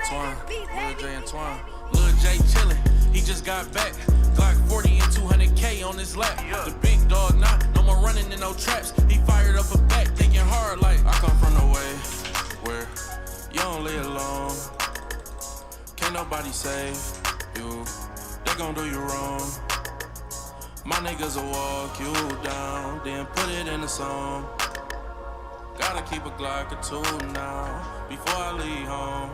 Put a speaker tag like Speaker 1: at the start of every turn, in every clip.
Speaker 1: Twine, Lil J and Twine. Lil J chillin', he just got back. Glock 40 and 200K on his lap. The big dog not, no more running in no traps. He fired up a back, thinking hard like I come from the way where you don't live alone. Can't nobody save you, they gon' do you wrong. My niggas will walk you down, then put it in a song. Gotta keep a Glock or two now, before I leave home.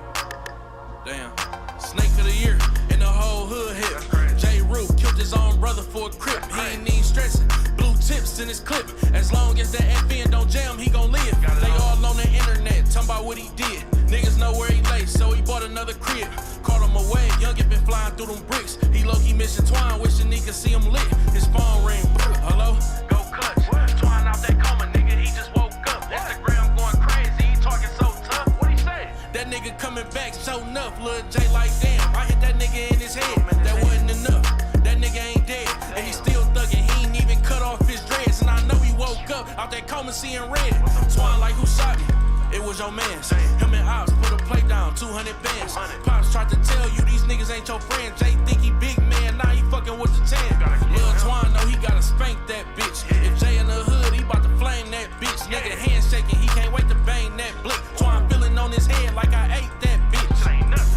Speaker 1: Damn, Snake of the Year, and the whole hood hit. J. Rue killed his own brother for a crip. He ain't even stressing, blue tips in his clip. As long as that FN don't jam, he gon' live. They all on the internet, talking about what he did. Niggas know where he lay, so he bought another crib. Caught him away, Youngin been flying through them bricks. He low-key missing Twine, wishing he could see him lit. His phone ring, hello? Go clutch, Twine out that coma, nigga, he just woke up. Instagram going crazy, he talking so tough. What he say? That nigga coming back, so enough. Lil J like, damn, I hit that nigga in his head. That wasn't enough, that nigga ain't dead. And he still thuggin', he ain't even cut off his dreads. And I know he woke up, out that coma seeing red. Twine like, who shot me? It was your mans. Him and Ops put a play down, 200 bands. Pops tried to tell you these niggas ain't your friend. Jay think he big man, now he fucking with the 10. Lil Twine know he gotta spank that bitch. If Jay in the hood, he bout to flame that bitch. Nigga hand shaking, he can't wait to bang that blick. Twine feeling on his head like I ate that bitch.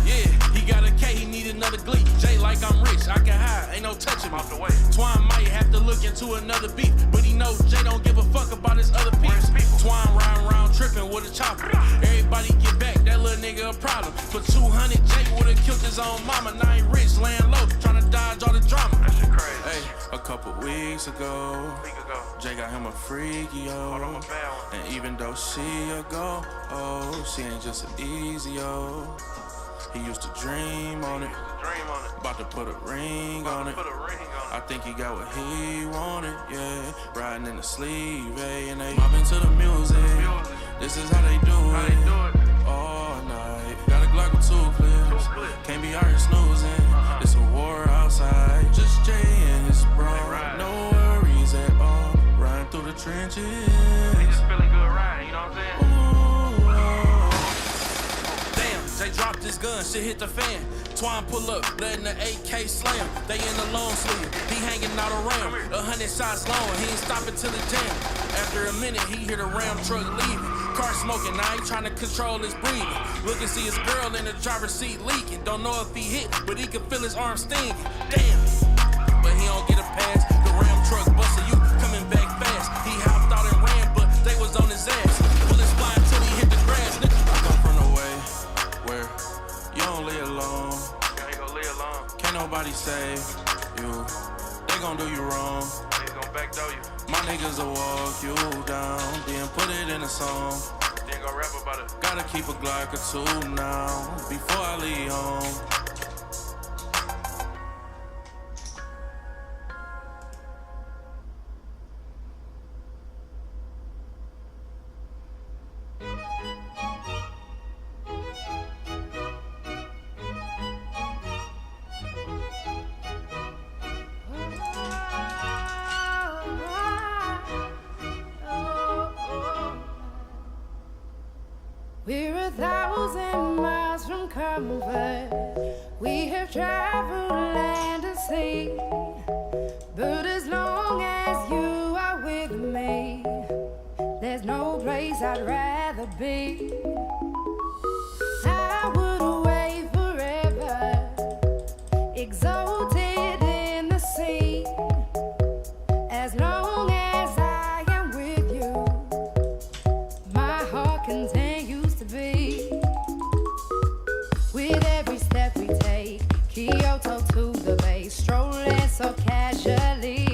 Speaker 1: Yeah, he got a K, he need another glee. Jay like I'm rich, I can hide, ain't no touching me. Twine might have to look into another beef, but he knows Jay don't give a fuck about his other peeps. Twine riding around tripping with a chopper. Everybody get back, that little nigga a problem. For 200, Jay would've killed his own mama. Now he rich, laying low, tryna dodge all the drama. That shit crazy. Hey, a couple weeks ago, Jay got him a freaky, yo. And even though she a go, oh, she ain't just an easy, yo. He used to dream on it, about to put a ring on it. I think he got what he wanted, yeah. Riding in the sleeve, eh? And they mobbing to the music. This is how they do it. All night. Got a Glock with 2 clips. Can't be out here snoozing. It's a war outside. Just Jay and his bro. No worries at all. Riding through the trenches. He just feeling good riding, you know what I'm saying? They dropped his gun, shit hit the fan. Twine pull up, letting the AK slam. They in the long sleeve, he hanging out around. 100 shots long, he ain't stopping till the jam. After a minute, he hear the Ram truck leaving. Car smoking, now he trying to control his breathing. Look and see his girl in the driver's seat leaking. Don't know if he hit, but he can feel his arm stinging. Damn, but he don't get a pass. The Ram truck busted you, coming back fast. He hopped out and ran, but they was on his ass. Bullets flying till he hit the grass, nigga. I come from the way where you don't live alone. You ain't gon' live alone. Can't nobody save you, they gon' do you wrong. They gon' backdoor you. My niggas will walk you down, then put it in a song. Then go rap about it. Gotta keep a Glock or 2 now, before I leave home.
Speaker 2: We're 1,000 miles from comfort. We have traveled land and sea. But as long as you are with me, there's no place I'd rather be. I would away forever, exalted in the sea. As long as I am with you, my heart continues to beat. With every step we take, Kyoto to the bay, strolling so casually.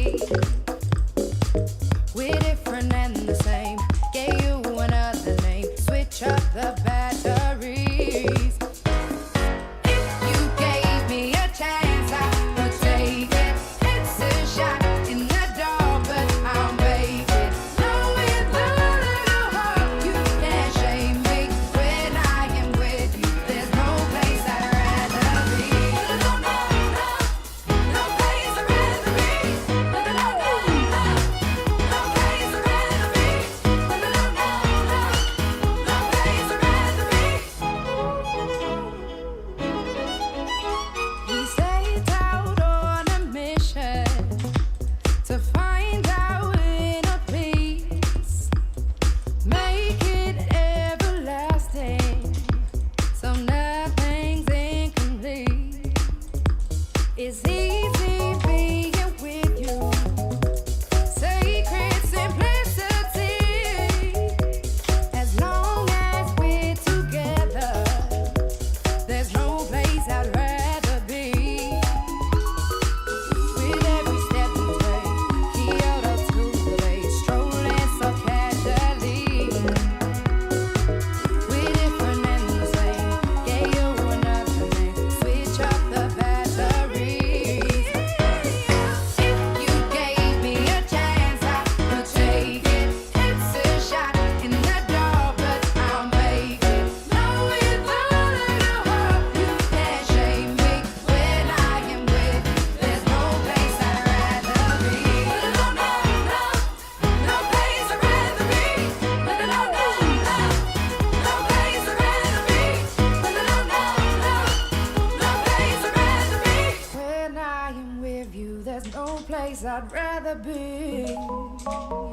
Speaker 2: place I'd rather be.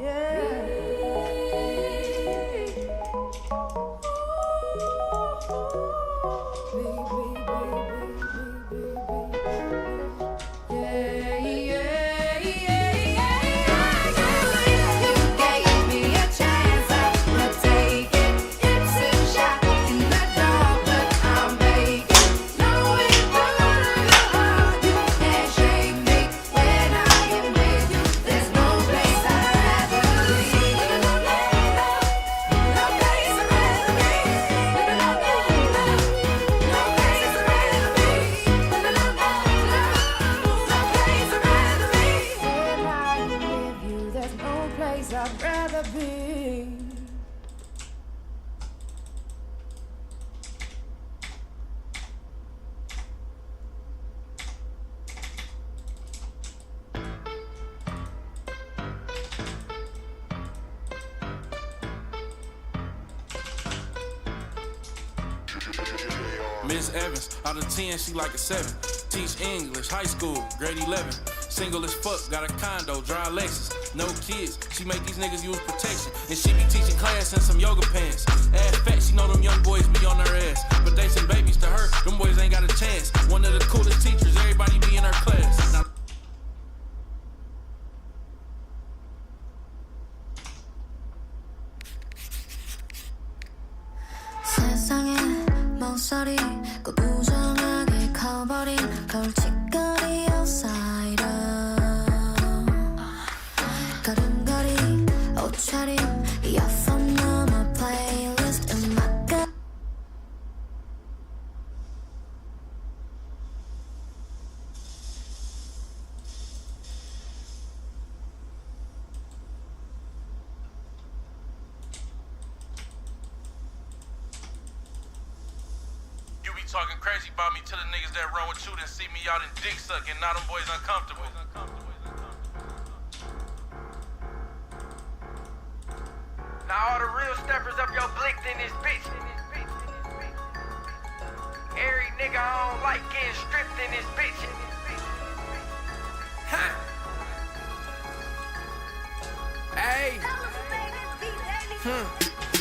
Speaker 2: Yeah. I'd rather be.
Speaker 1: Miss Evans, out of 10, she like a 7. Teach English, high school, grade 11. Single as fuck, got a condo, drive Lexus. No kids, she make these niggas use protection. And she be teaching class in some yoga pants. Ass fat, she know them young boys be on her ass. But they send babies to her, them boys ain't got a chance. One of the coolest teachers, everybody be in her class. Now
Speaker 3: 세상에 모서리 꼭 우정하게 커버린 걸칫거리 outsider 걸음걸이 옷차림 이어폰 넘어 playlist 음악가
Speaker 1: talking crazy about me to the niggas that run with you then see me out in dick sucking. Now them boys uncomfortable.
Speaker 4: Now all the real steppers up your blicked in this bitch. Every nigga I don't like getting stripped in this bitch. Ha! Hey.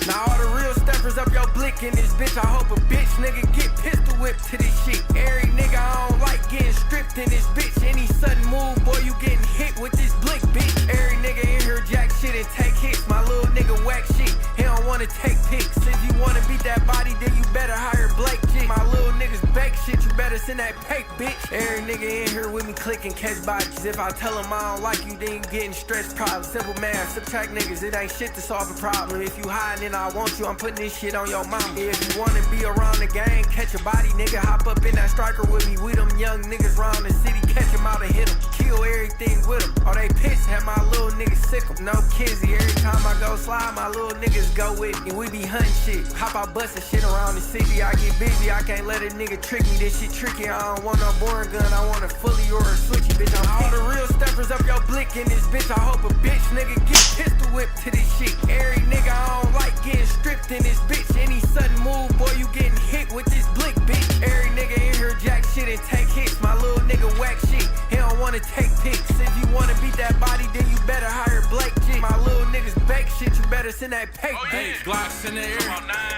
Speaker 4: Now all the real steppers up your blick in this bitch. I hope a bitch nigga get pistol whipped to this shit. Every nigga I don't like getting stripped in this bitch. Any sudden move, boy, you getting hit with this blick, bitch. Every nigga in here jack shit and take hits. My little nigga whack shit. He don't wanna take pics. If you wanna beat that body, then you better hire Blake G. My little niggas bake shit, you better send that cake, bitch. Every nigga in here with me clicking catch bodies. If I tell him I don't like you, then you getting stress problems. Simple math, subtract niggas, it ain't shit to solve a problem. If you hiding, I want you, I'm putting this shit on your mama. If you wanna be around the gang, catch a body, nigga, hop up in that striker with me. We them young niggas round the city, catch him out and hit him. Kill everything with him. Oh, they pissed, have my little niggas sick 'em. No kizzy, every time I go slide, my little niggas go with me. We be hunting shit, hop out bustin' shit around the city. I get busy, I can't let a nigga trick me. This shit tricky, I don't want no boring gun, I want a fully or a switchy, bitch. I'm all the real steppers up your blick in this bitch. I hope a bitch nigga get pistol whipped to this shit. Every nigga I don't like getting stripped in this bitch. Any sudden move, boy, you getting hit with this blick, bitch. Every nigga in here jack shit and take hits. My little nigga whack shit, he don't wanna take pics. If you wanna beat that body, then you better hire Blake G. My little niggas bake shit, you better send that cake, bitch.
Speaker 1: Glocks in the air,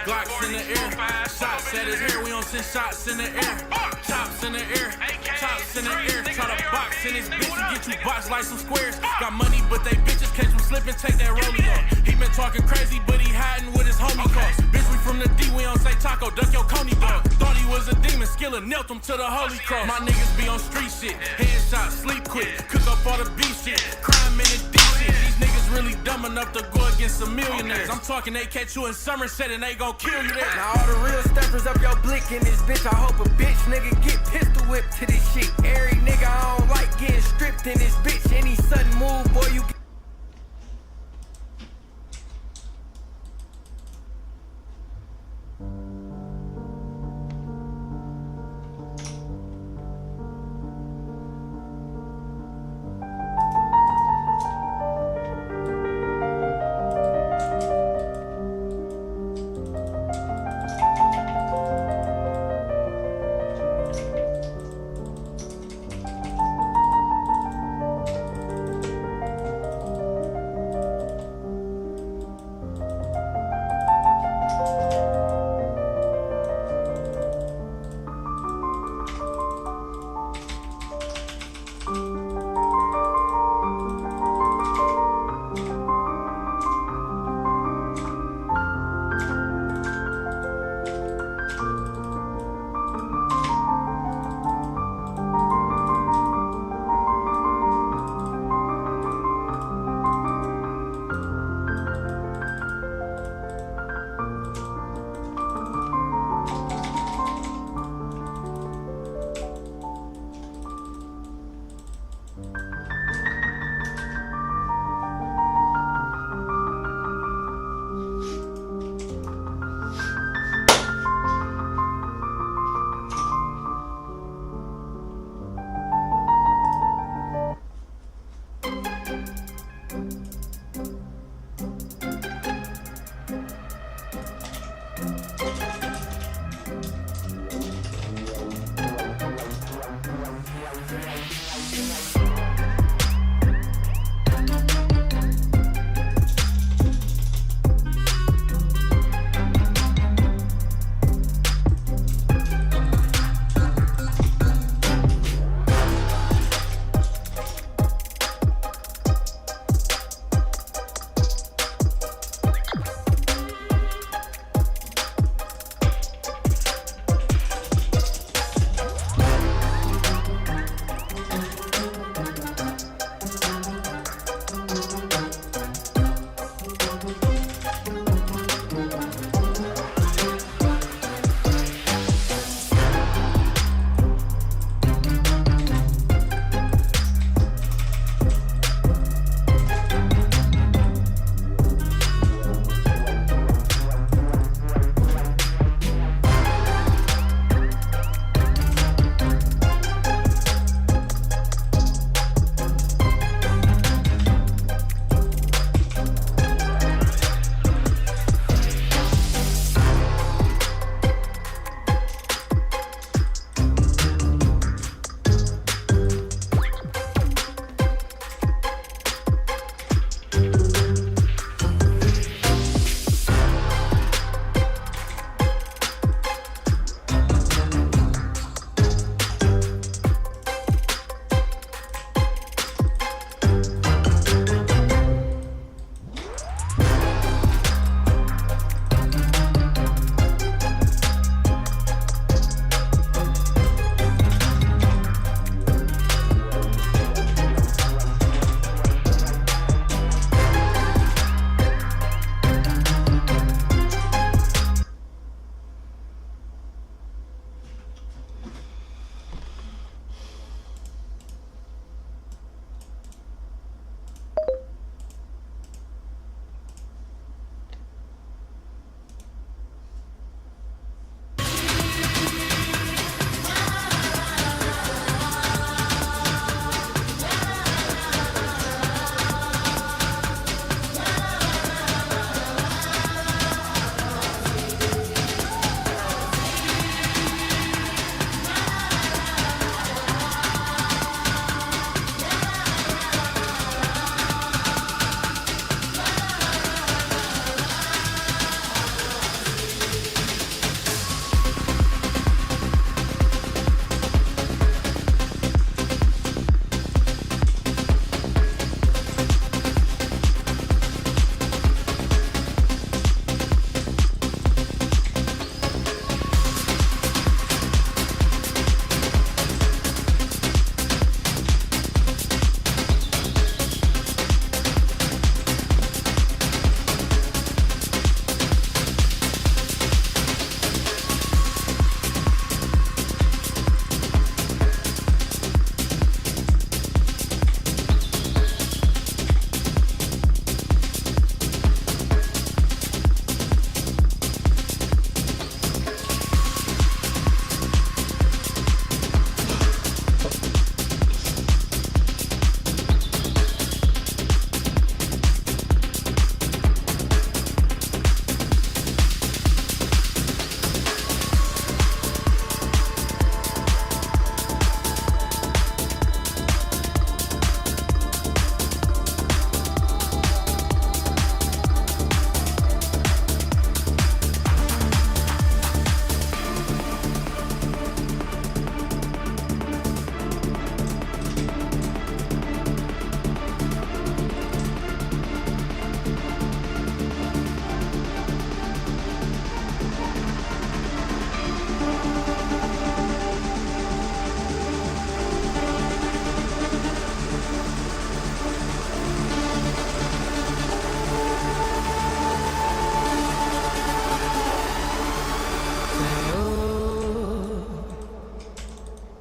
Speaker 1: Glocks in the air. Shots at his hair, we don't send shots in the air. Chops in the air, chops in the air. Try to box in his bitch and get you boxed like some squares. Got money, but they bitches catch him slipping, take that rollie off. He been talking crazy, but he hiding with his homie cars. Bitch, we from the D, we don't say taco, duck your coney dog. Thought he was a demon, Skilla knelt him to the holy cross. My niggas be on street shit, headshot, sleep quick, cook up all the beef shit, crime in the D shit. These niggas really dumb enough to go against some millionaires. I'm talking they catch you in Somerset and they gon' kill you there.
Speaker 4: Now all the real steppers up your blick in this bitch. I hope a bitch nigga get pistol whipped to this shit. Every nigga I don't like getting stripped in this bitch. Any sudden move, boy, you get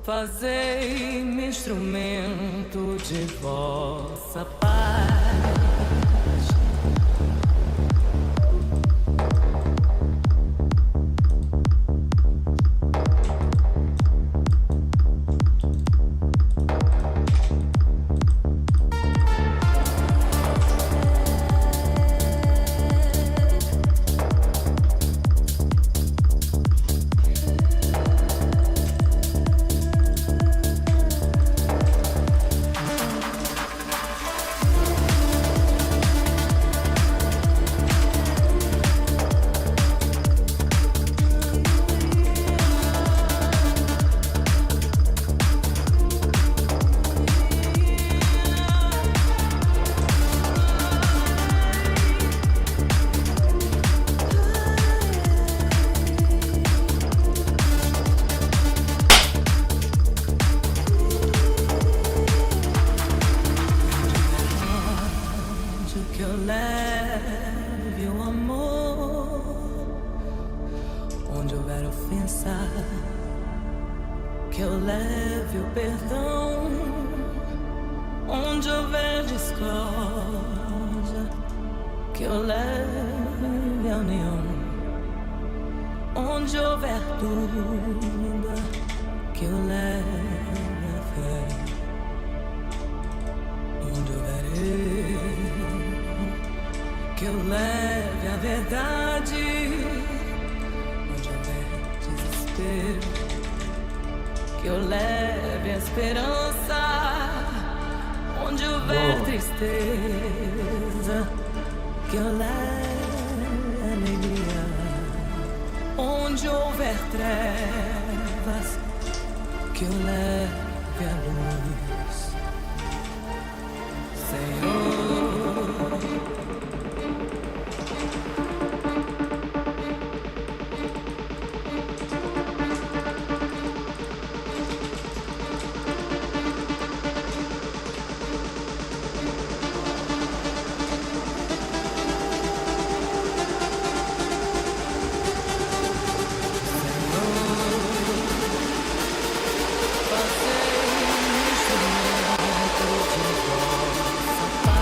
Speaker 5: Fazei-me instrumento de vossa paz. Que eu leve o amor, onde houver ofensa, que eu leve o perdão, onde houver discórdia, que eu leve a união, onde houver dúvida, que eu leve a fé, onde houver erro, que eu leve a verdade, onde houver desespero, que eu leve a esperança, onde houver tristeza, que eu leve a alegria, onde houver trevas, que eu leve a luz, Senhor. Fazei-me instrumento de vossa paz.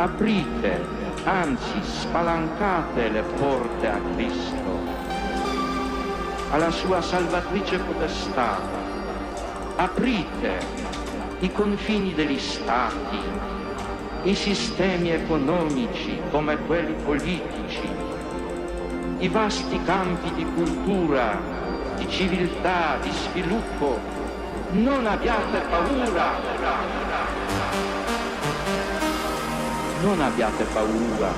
Speaker 6: Aprite, anzi spalancate le porte a Cristo, alla sua salvatrice potestà. Aprite i confini degli stati, i sistemi economici come quelli politici, i vasti campi di cultura, di civiltà, di sviluppo. Non abbiate paura. Non abbiate paura.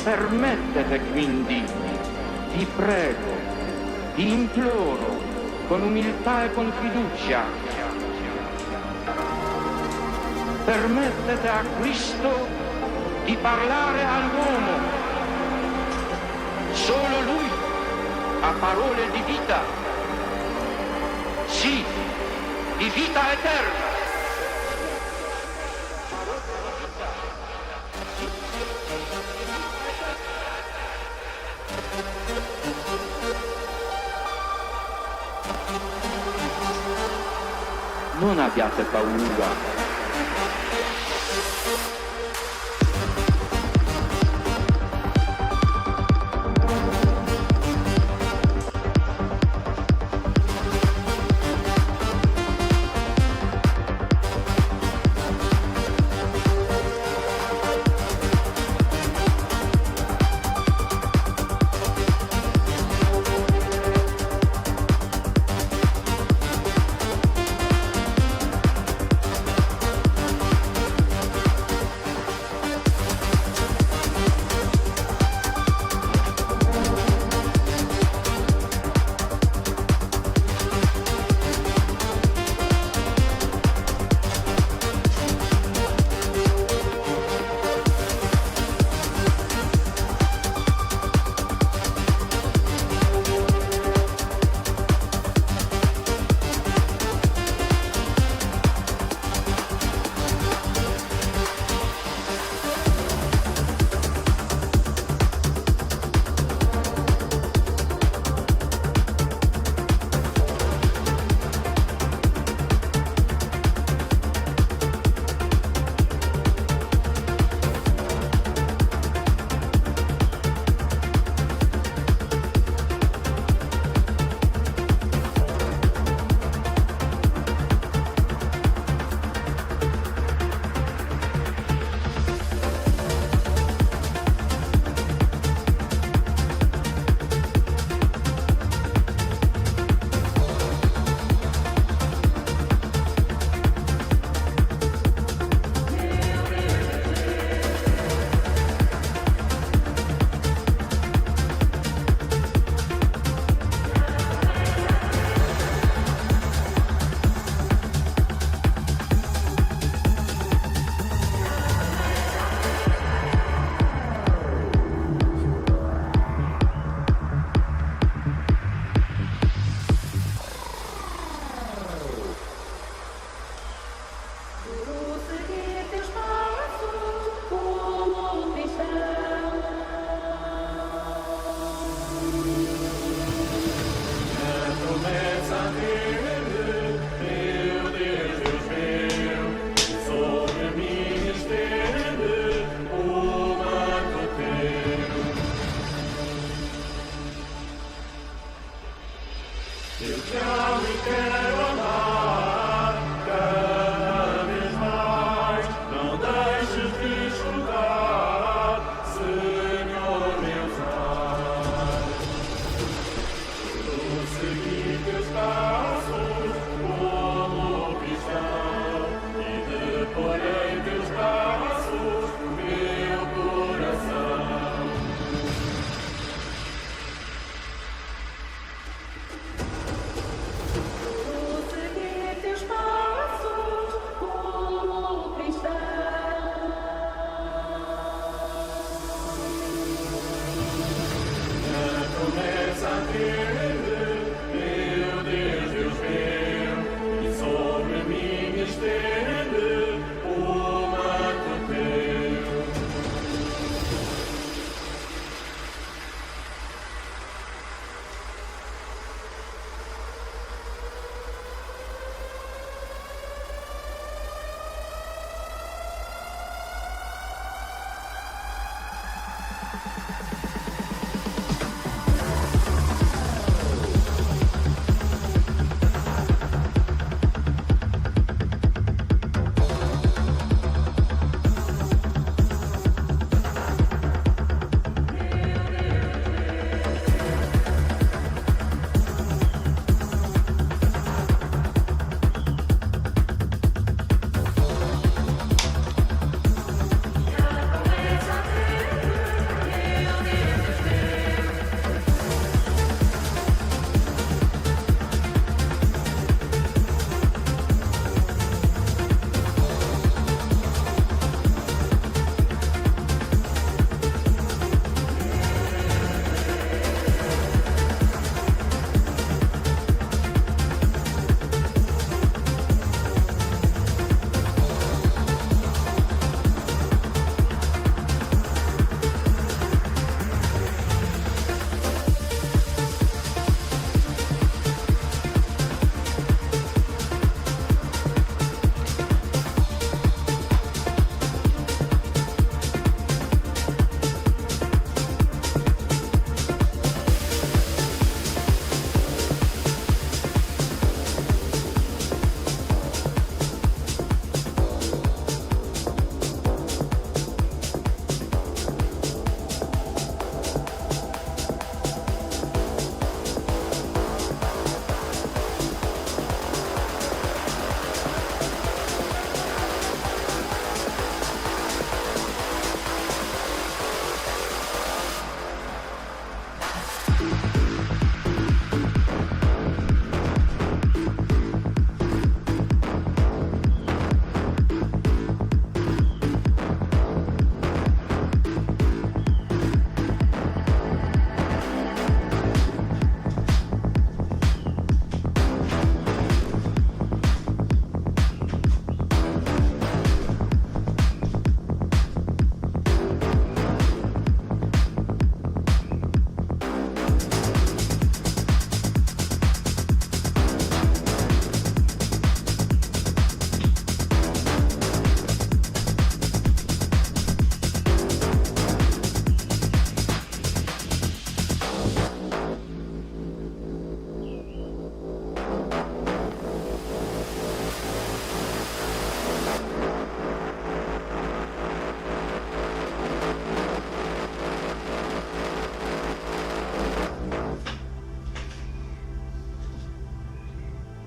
Speaker 6: Permettete quindi, vi prego, vi imploro, con umiltà e con fiducia, permettete a Cristo di parlare all'uomo. Solo Lui ha parole di vita, sì, di vita eterna. Non abbiate paura.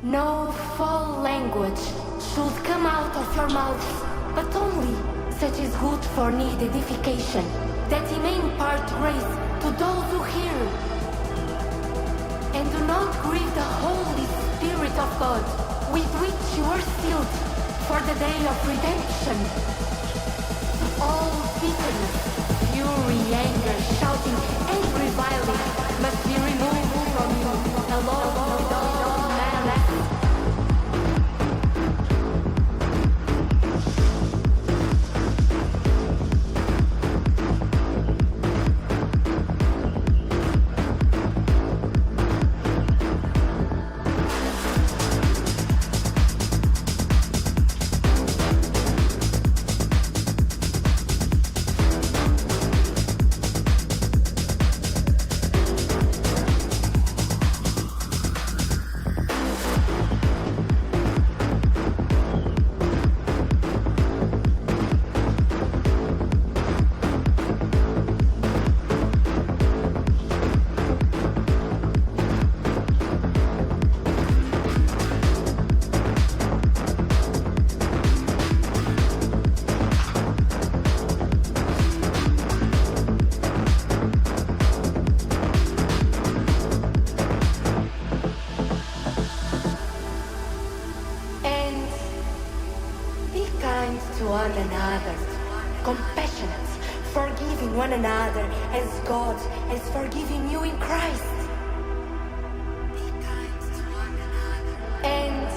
Speaker 3: No foul language should come out of your mouth, but only such is good for need edification, that he may impart grace to those who hear. And do not grieve the Holy Spirit of God, with which you are sealed for the day of redemption. All bitterness, fury, anger, shouting, and reviling must be removed from you, along with all malice. One another, compassionate, forgiving one another as God has forgiven you in Christ. And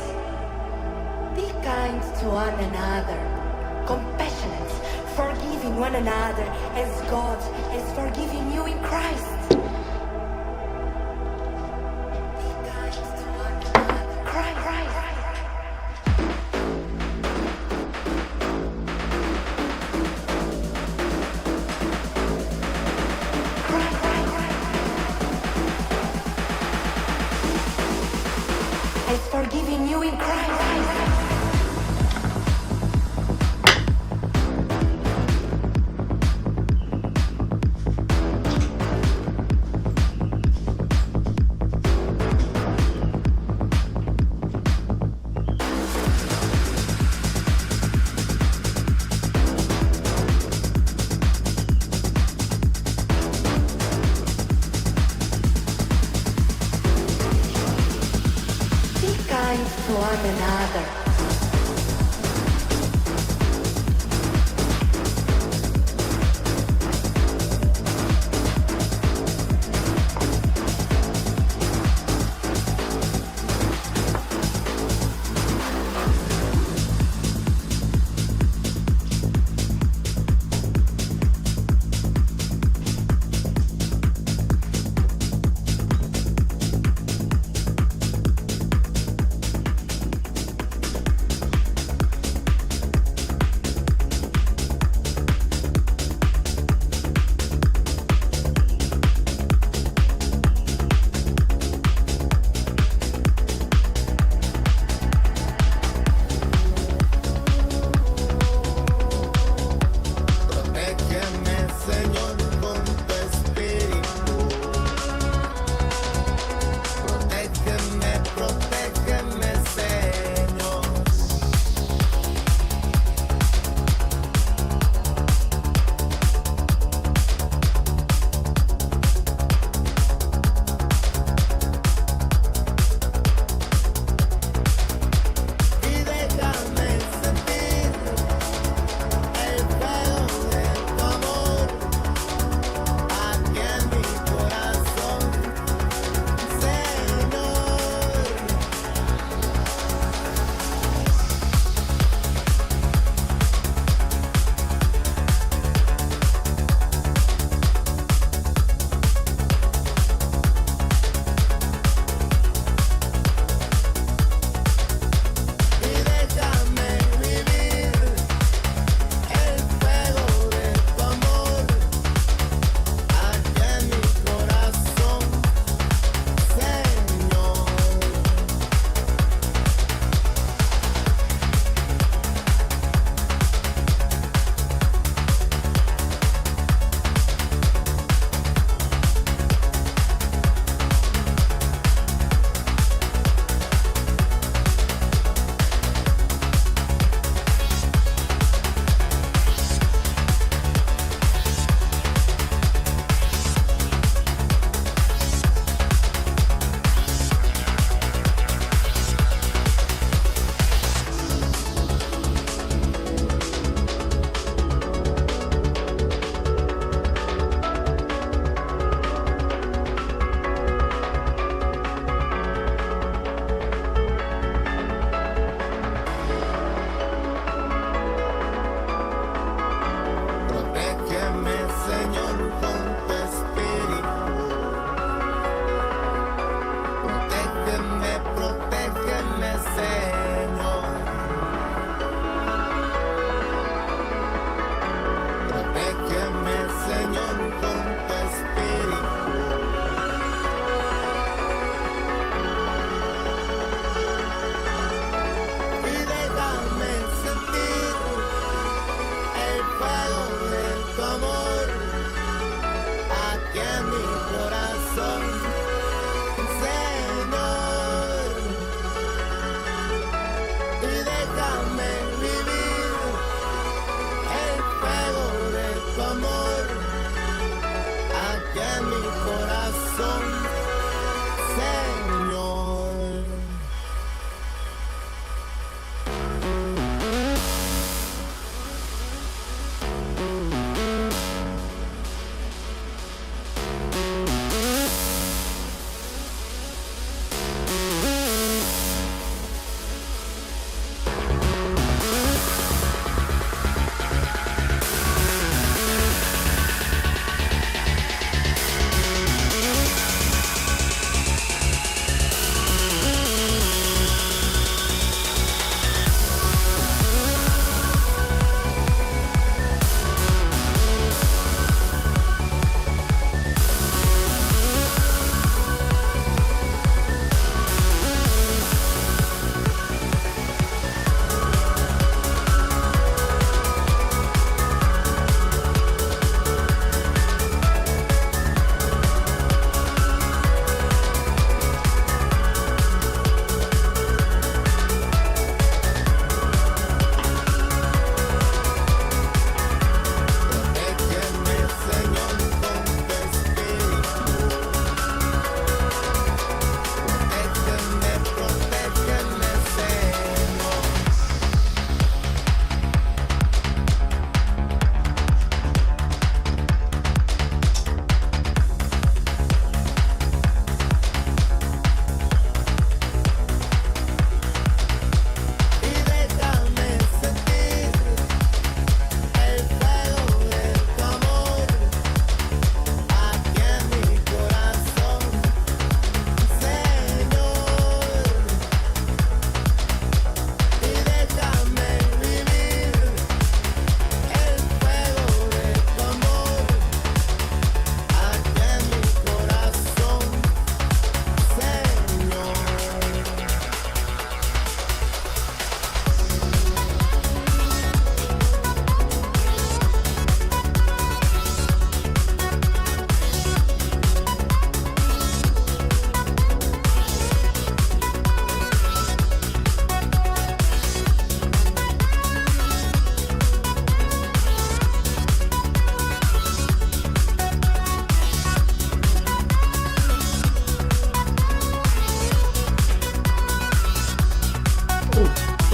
Speaker 3: be kind to one another, compassionate, forgiving one another as God has forgiven you in Christ. Forgiving you in Christ. To one another.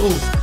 Speaker 7: Ooh.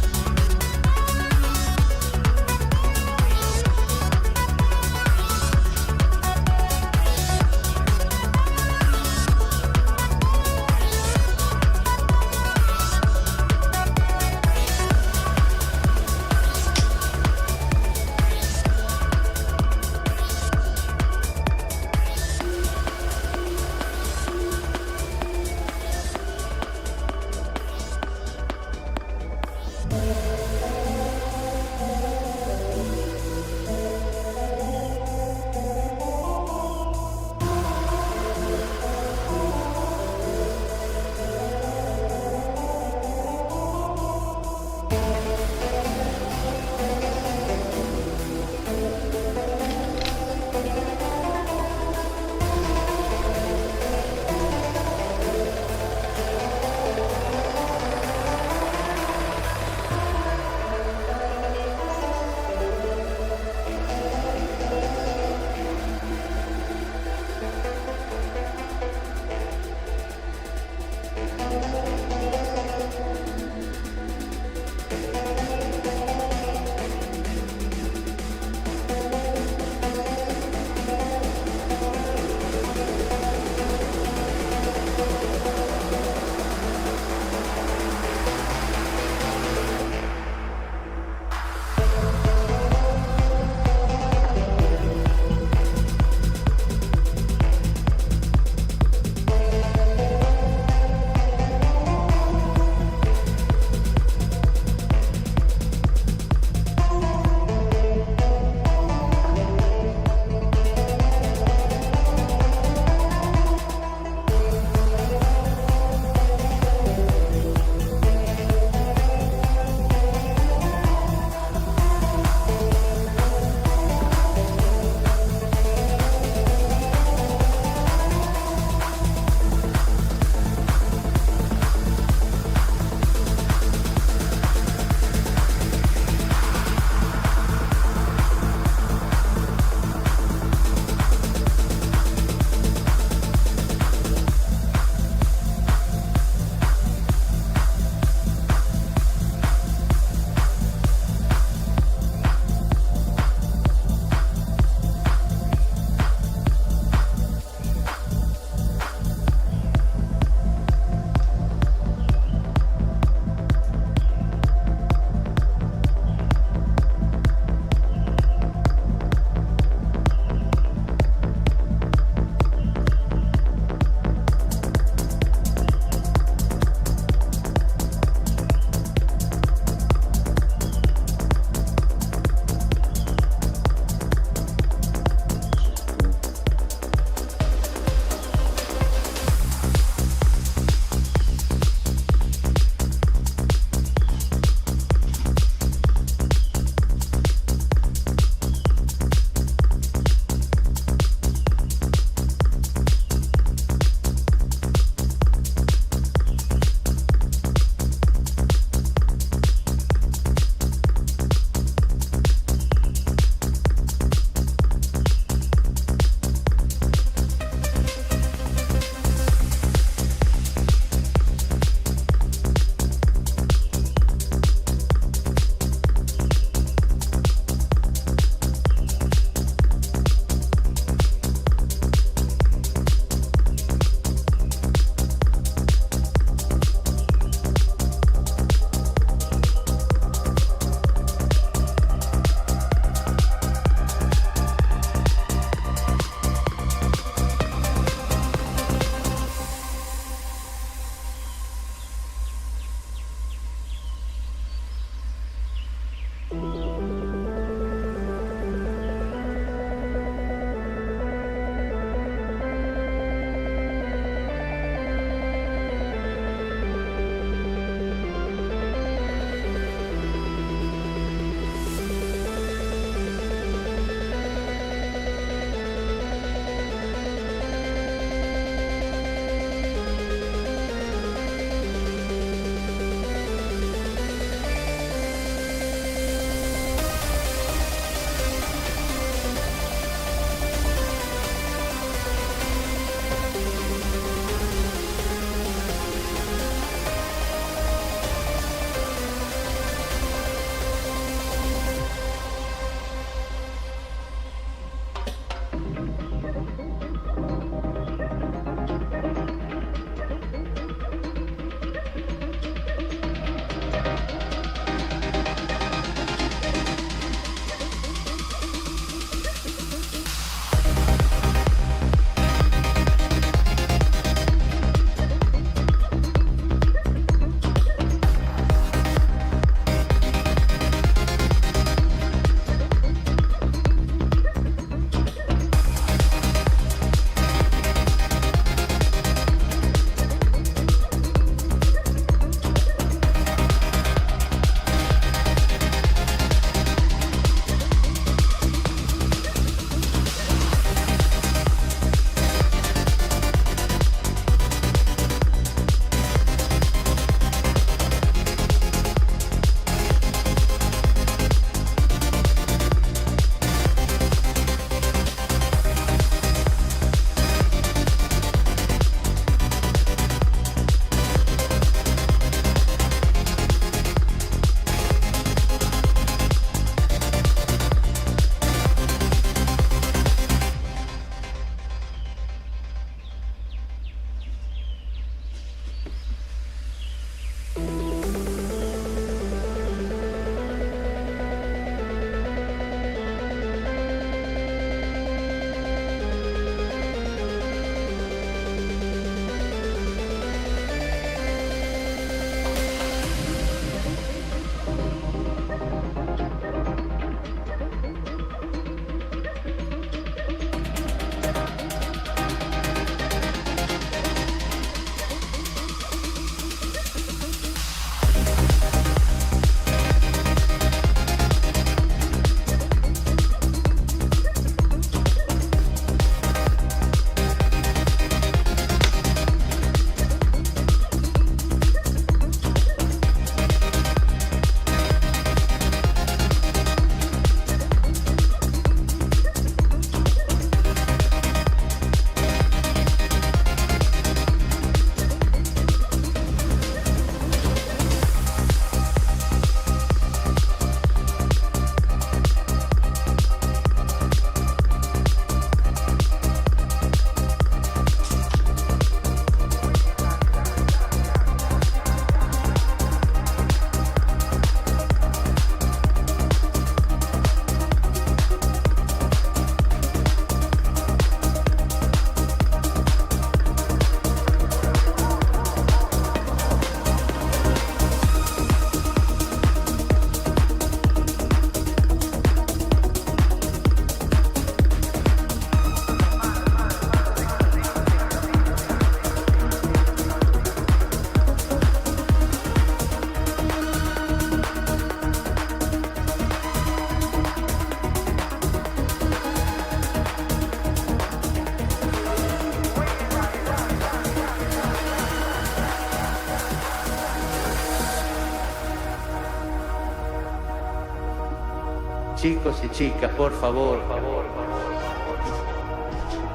Speaker 7: Chicos y chicas, por favor,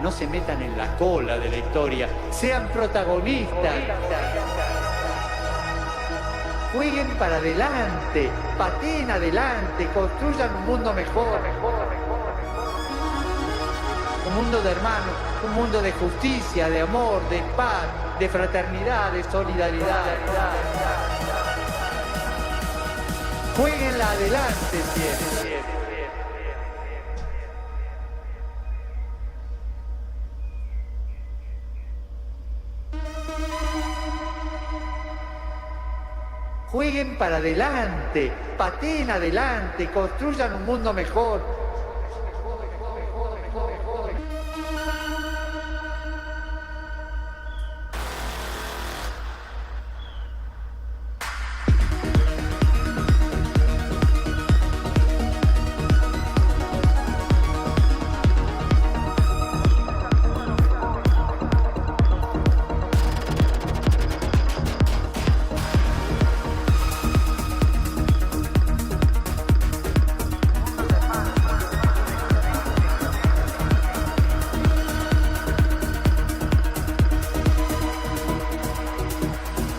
Speaker 7: no se metan en la cola de la historia, sean protagonistas. Jueguen para adelante, pateen adelante, construyan un mundo mejor. Un mundo de hermanos, un mundo de justicia, de amor, de paz, de fraternidad, de solidaridad. Jueguenla adelante siempre. Jueguen para adelante, pateen adelante, construyan un mundo mejor.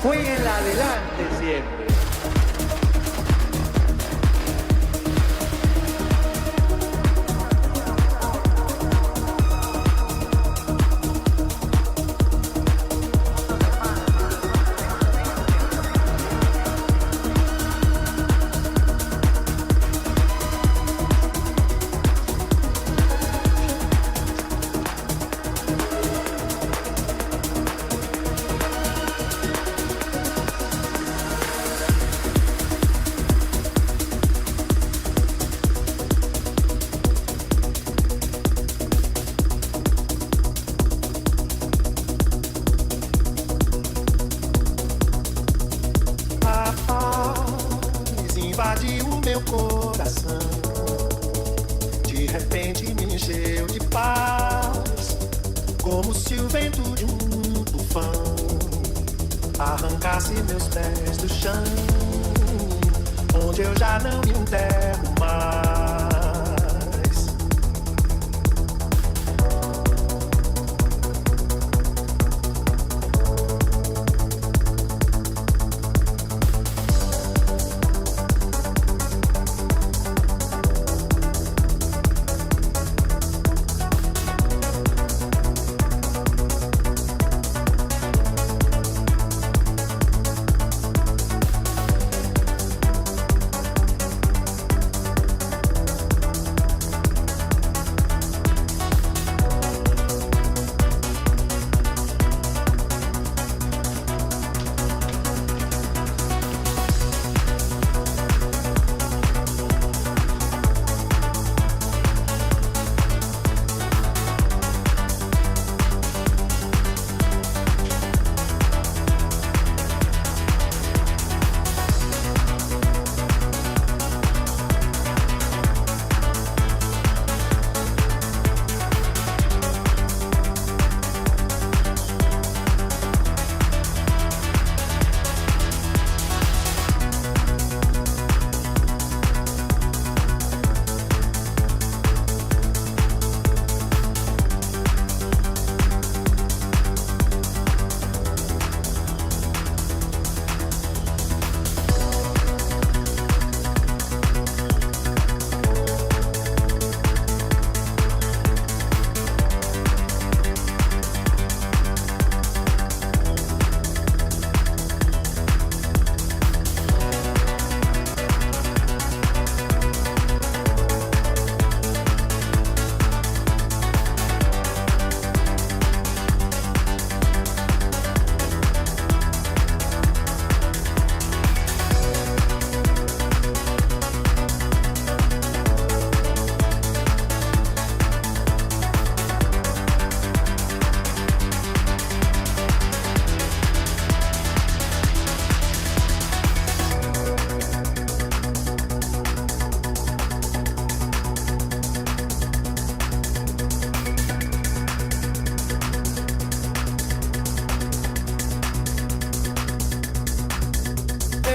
Speaker 7: Jueguenla adelante siempre.
Speaker 8: Invadiu o meu coração, de repente me encheu de paz, como se o vento de um tufão arrancasse meus pés do chão, onde eu já não me enterro mais.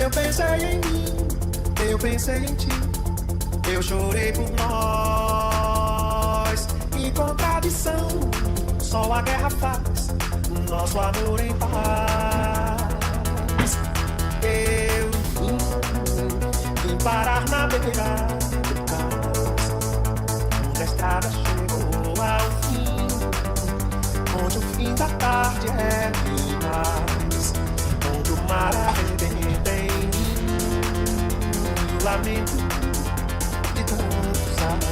Speaker 8: Eu pensei em mim, eu pensei em ti, Eu chorei por nós. E contradição, só a guerra faz nosso amor em paz. Eu vim parar na beira do caos, onde a estrada chegou ao fim, onde o fim da tarde é demais, onde o mar arrebenta em mim, o lamento de tantos amantes.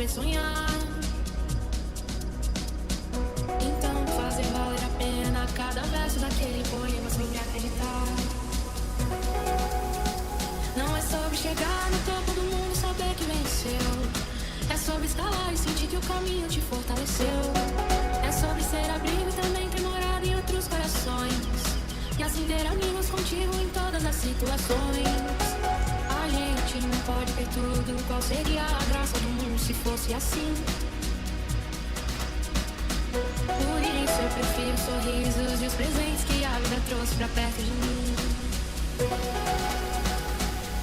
Speaker 2: Sonhar, então fazer valer a pena cada verso daquele poema, sempre acreditar. Não é sobre chegar no topo do mundo, saber que venceu. É sobre escalar e sentir que o caminho te fortaleceu. É sobre ser abrigo e também ter morado em outros corações, e assim ter amigos contigo em todas as situações. A gente não pode ter tudo, qual seria a graça do mundo se fosse assim? Por isso eu prefiro os sorrisos e os presentes que a vida trouxe pra perto de mim.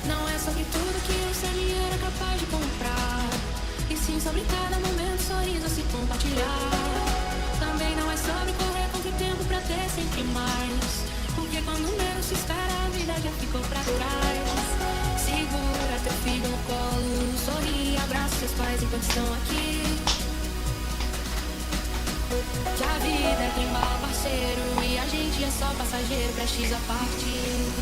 Speaker 2: Não é sobre tudo que o seu dinheiro é capaz de comprar, e sim sobre cada momento, sorriso a se compartilhar. Também não é sobre correr contra o tempo pra ter sempre mais, porque quando menos se espera a vida já ficou pra trás. Segura teu filho no colo, sorri, abraça seus pais enquanto estão aqui. Que a vida é trem-bala, parceiro, e a gente é só passageiro, prestes a partir.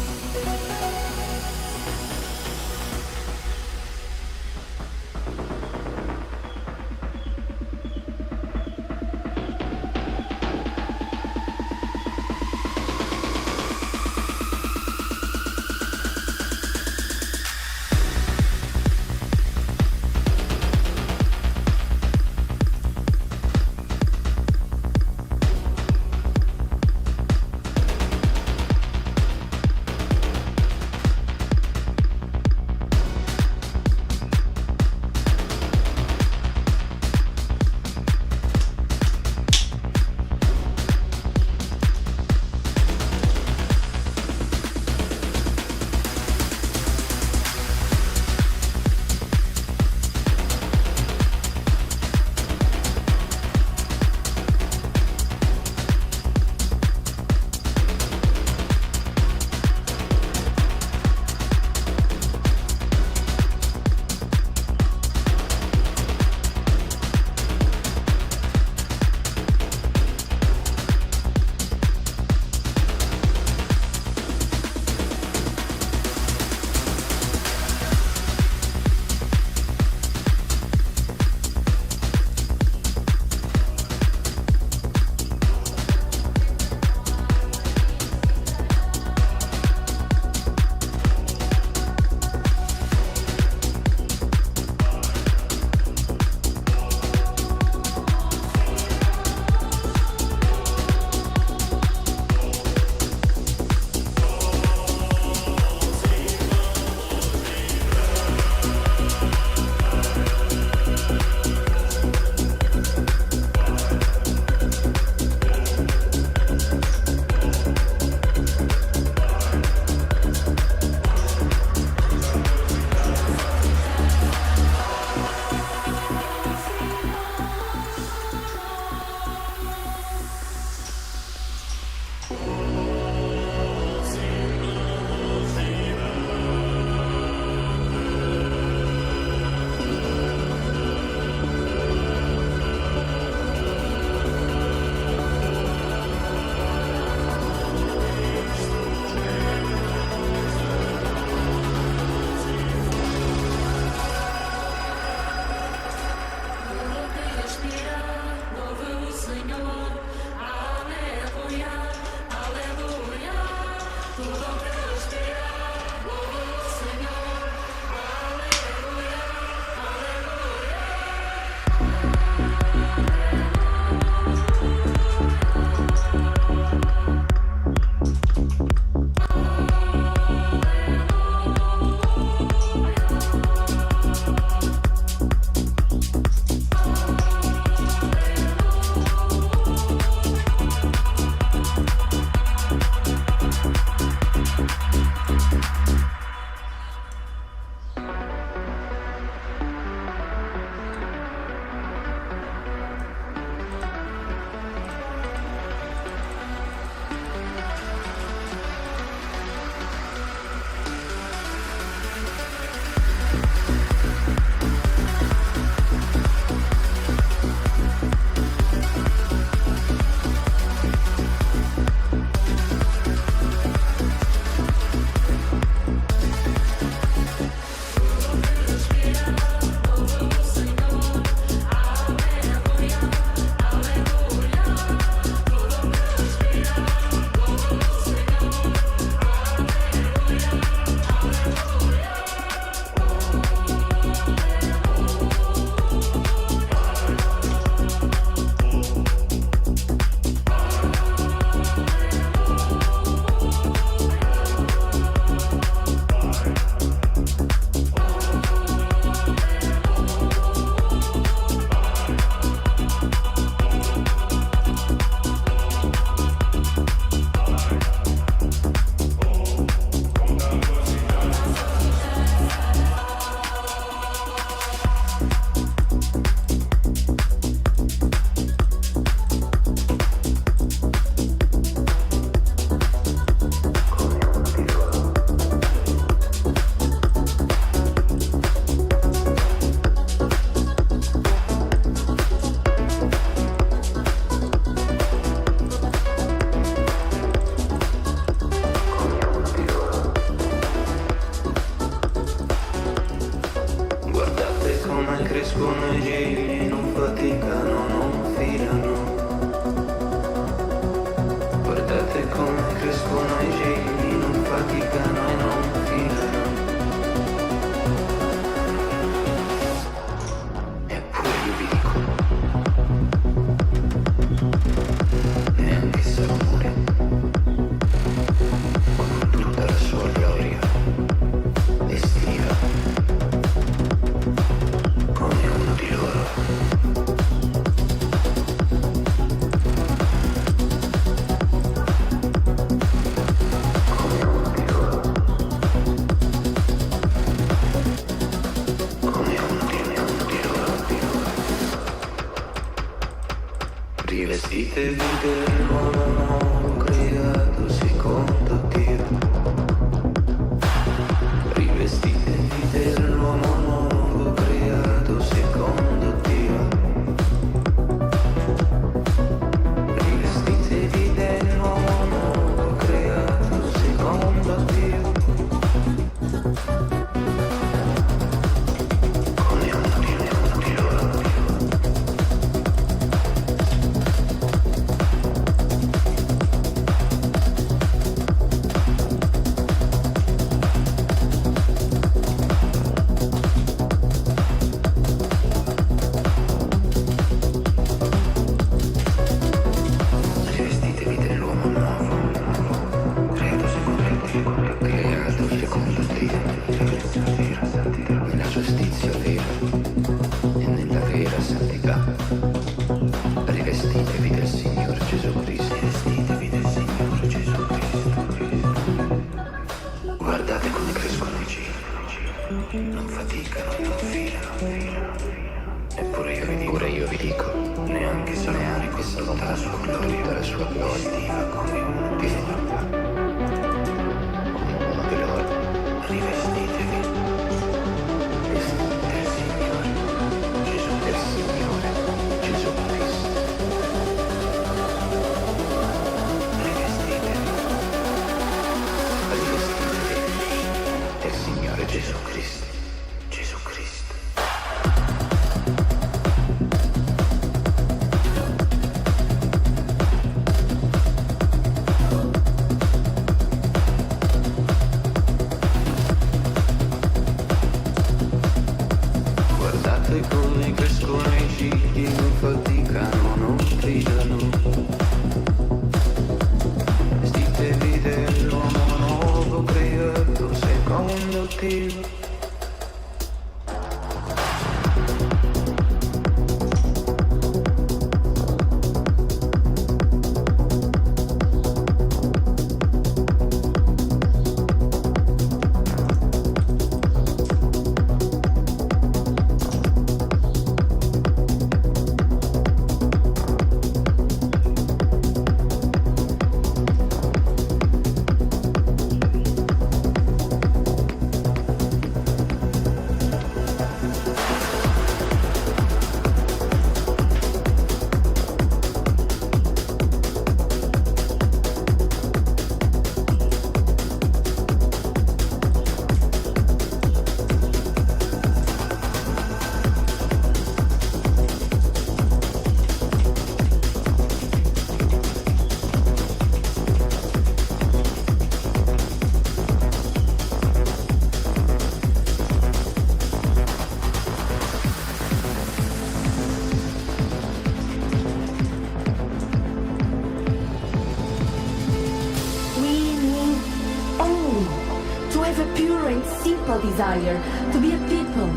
Speaker 3: Desire to be a people,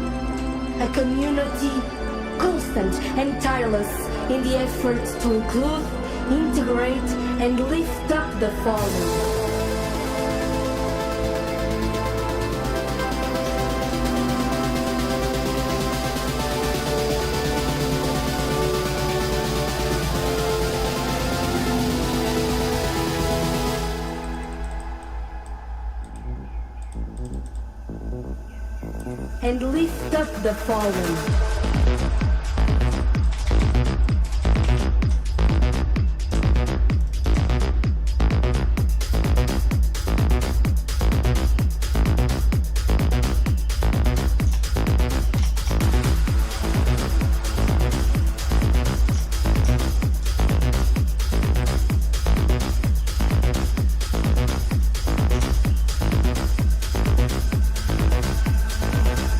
Speaker 3: a community, constant and tireless in the effort to include, integrate, and lift up the fallen. And lift up the fallen.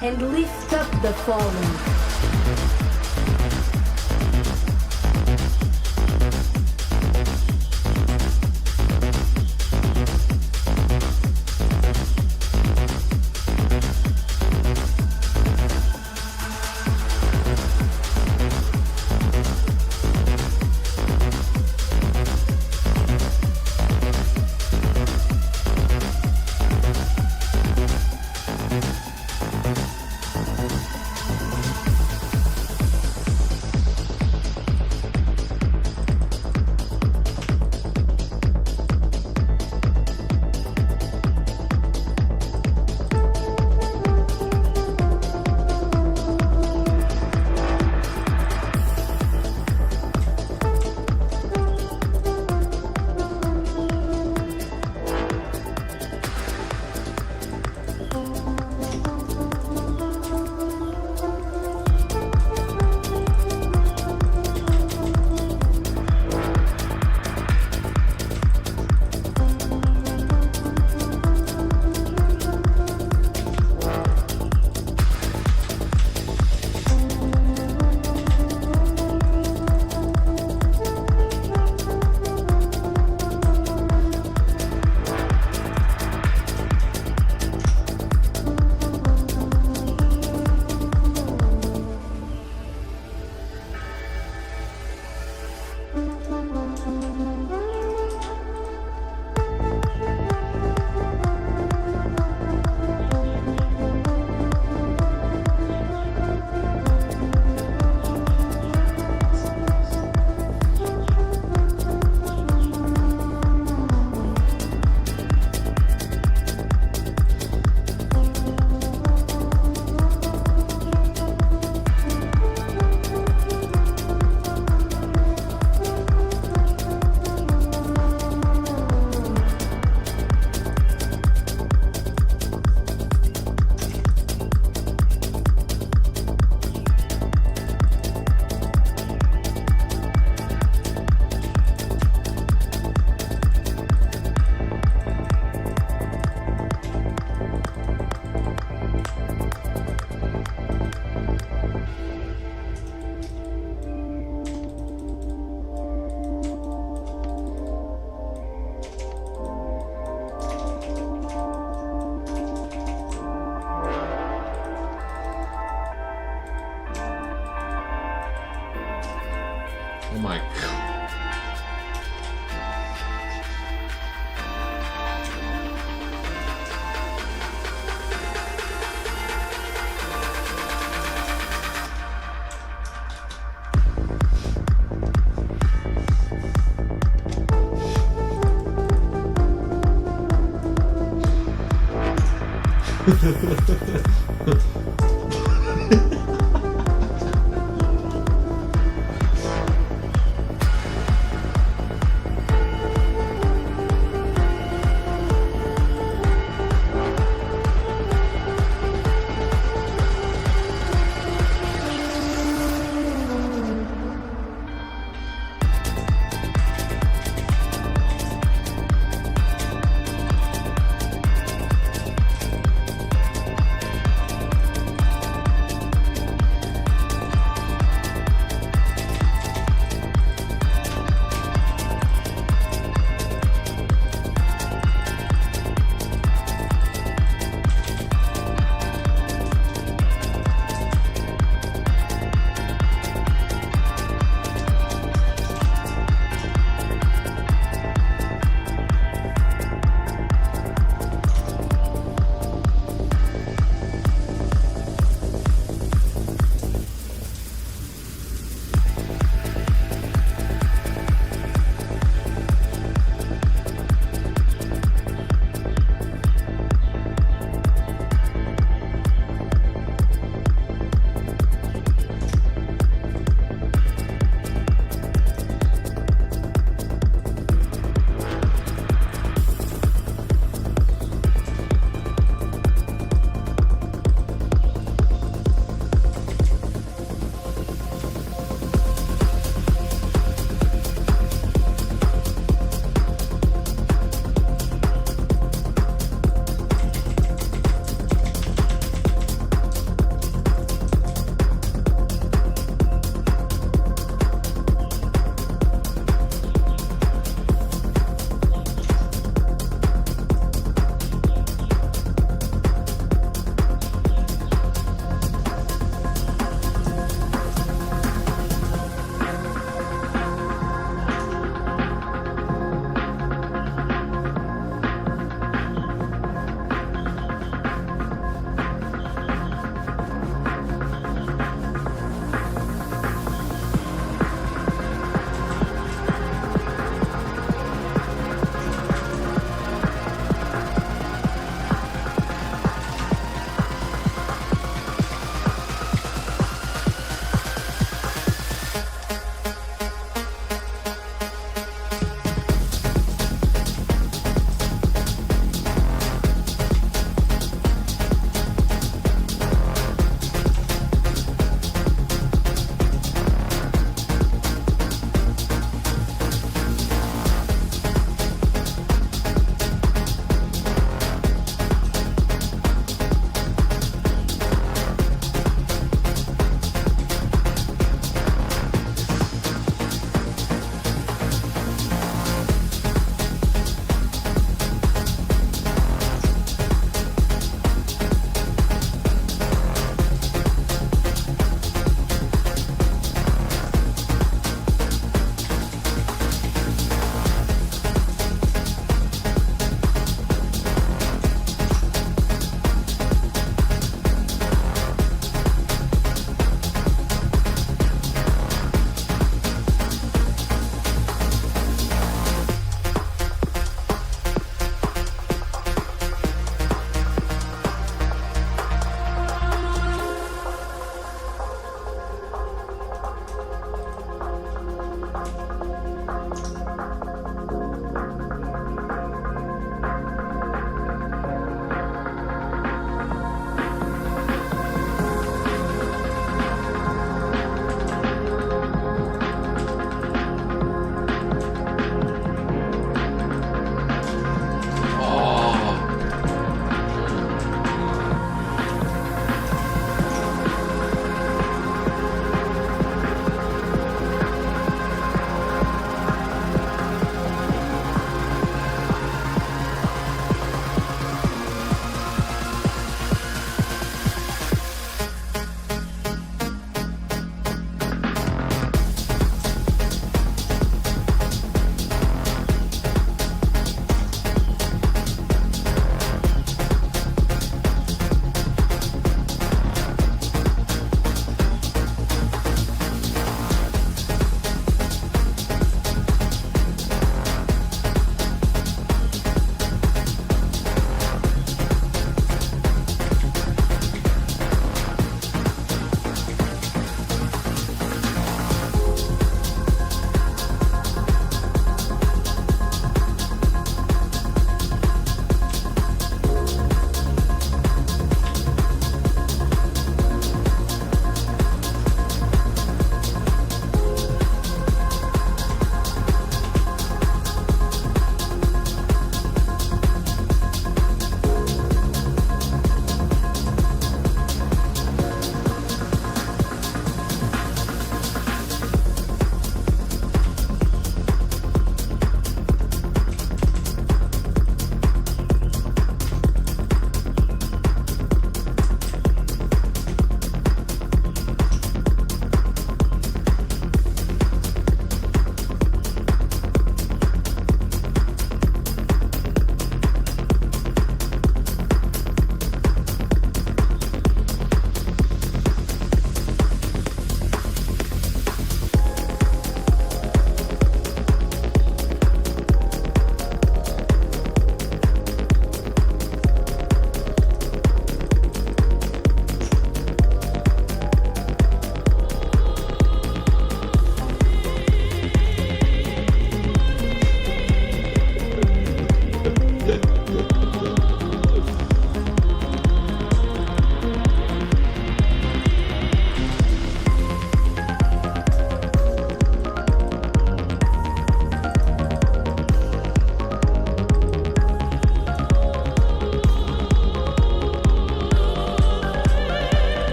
Speaker 3: And lift up the fallen.
Speaker 9: Oh my god.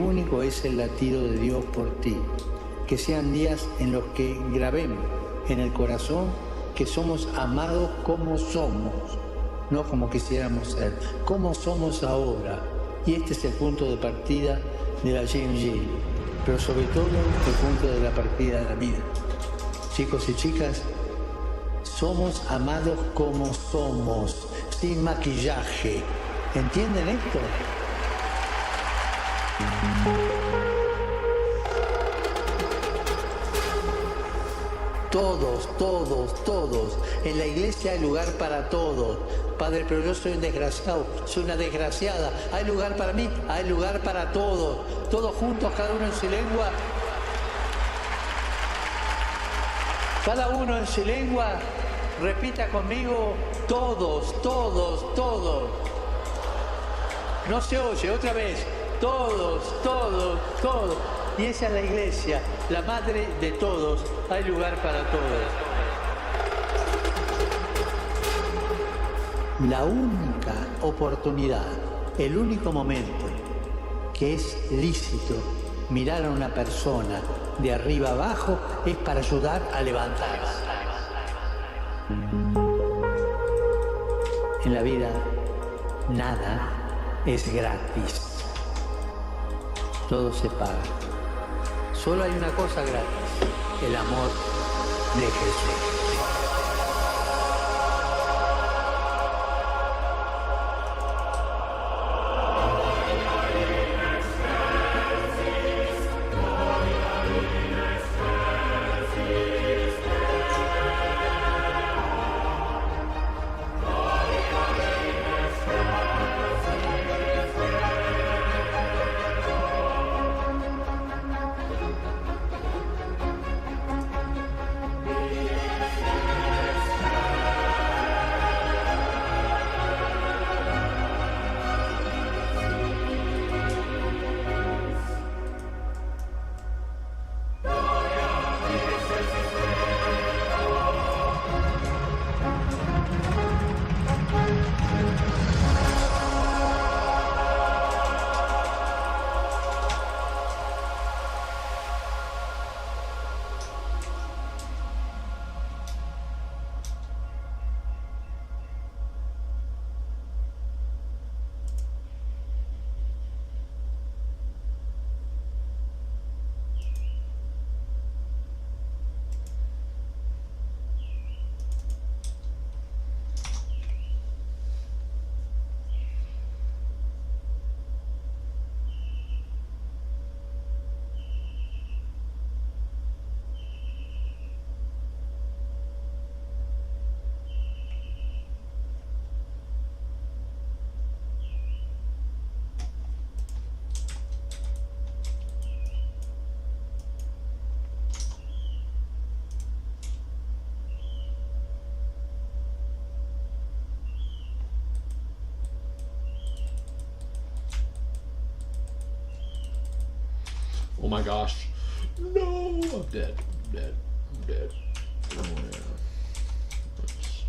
Speaker 7: único es el latido de Dios por ti. Que sean días en los que grabemos en el corazón que somos amados como somos, no como quisiéramos ser, como somos ahora. Y este es el punto de partida de la GMG, pero sobre todo el punto de la partida de la vida. Chicos y chicas, somos amados como somos, sin maquillaje. ¿Entienden esto? Todos. En la iglesia hay lugar para todos. Padre, pero yo soy un desgraciado, soy una desgraciada. Hay lugar para mí, hay lugar para todos. Todos juntos, cada uno en su lengua. Cada uno en su lengua. Repita conmigo, todos. No se oye, otra vez. Todos. Y esa es la iglesia, la madre de todos. Hay lugar para todos. La única oportunidad, el único momento que es lícito mirar a una persona de arriba abajo es para ayudar a levantarse. En la vida, nada es gratis. Todo se paga. Solo hay una cosa gratis, el amor de Jesús.
Speaker 9: Oh my gosh. No, I'm dead. I'm dead. Oh yeah. Oops.